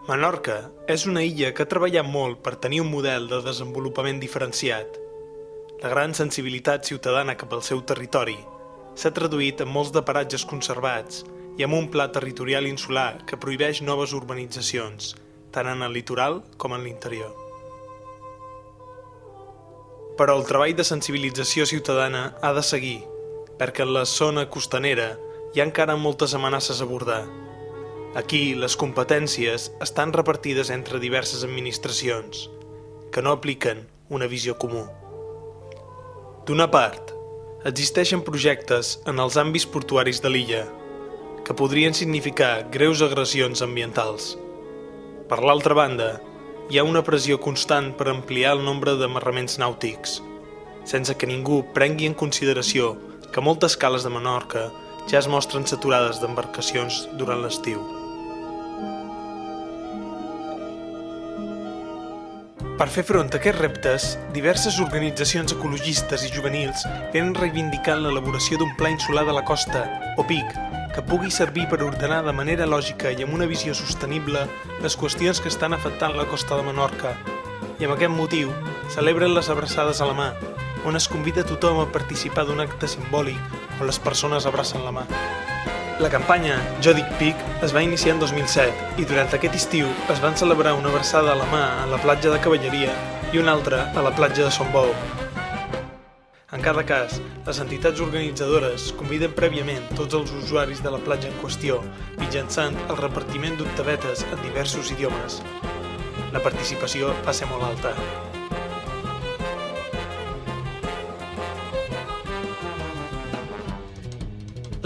Menorca és una illa que ha treballat molt per tenir un model de desenvolupament diferenciat. La gran sensibilitat ciutadana cap al seu territori s'ha traduït en molts de paratges conservats i amb un pla territorial insular que prohibeix noves urbanitzacions, tant en el litoral com en l'interior. Però el treball de sensibilització ciutadana ha de seguir, perquè en la zona costanera hi ha encara moltes amenaces a abordar. Aquí, les competències estan repartides entre diverses administracions, que no apliquen una visió comú. D'una part, existeixen projectes en els àmbits portuaris de l'illa, que podrien significar greus agressions ambientals. Per l'altra banda, hi ha una pressió constant per ampliar el nombre d'amarraments nàutics, sense que ningú prengui en consideració que moltes cales de Menorca ja es mostren saturades d'embarcacions durant l'estiu. Per fer front a aquests reptes, diverses organitzacions ecologistes i juvenils venen reivindicant l'elaboració d'un pla insular de la costa, o PIC, que pugui servir per ordenar de manera lògica i amb una visió sostenible les qüestions que estan afectant la costa de Menorca. I amb aquest motiu, celebren les abraçades a la mà, on es convida tothom a participar d'un acte simbòlic on les persones abracen la mà. La campanya Jo Dic PIC es va iniciar en 2007 i durant aquest estiu es van celebrar una abraçada a la mà a la platja de Cavalleria i una altra a la platja de Son Bou. En cada cas, les entitats organitzadores conviden prèviament tots els usuaris de la platja en qüestió mitjançant el repartiment d'octavetes en diversos idiomes. La participació va ser molt alta.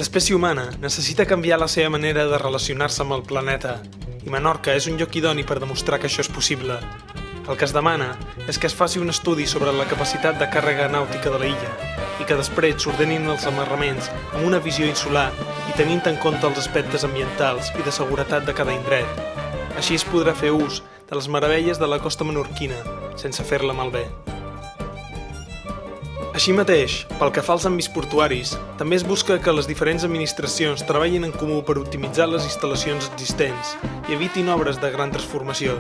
L'espècie humana necessita canviar la seva manera de relacionar-se amb el planeta i Menorca és un lloc idoni per demostrar que això és possible. El que es demana és que es faci un estudi sobre la capacitat de càrrega nàutica de la illa i que després s'ordenin els amarraments amb una visió insular i tenint en compte els aspectes ambientals i de seguretat de cada indret. Així es podrà fer ús de les meravelles de la costa menorquina sense fer-la malbé. Així mateix, pel que fa als àmbits portuaris, també es busca que les diferents administracions treballin en comú per optimitzar les instal·lacions existents i evitin obres de gran transformació.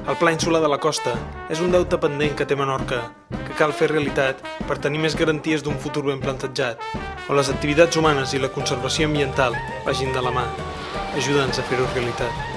El Pla Insular de la Costa és un deute pendent que té Menorca, que cal fer realitat per tenir més garanties d'un futur ben plantejat, on les activitats humanes i la conservació ambiental vagin de la mà. Ajuda'ns a fer-ho realitat.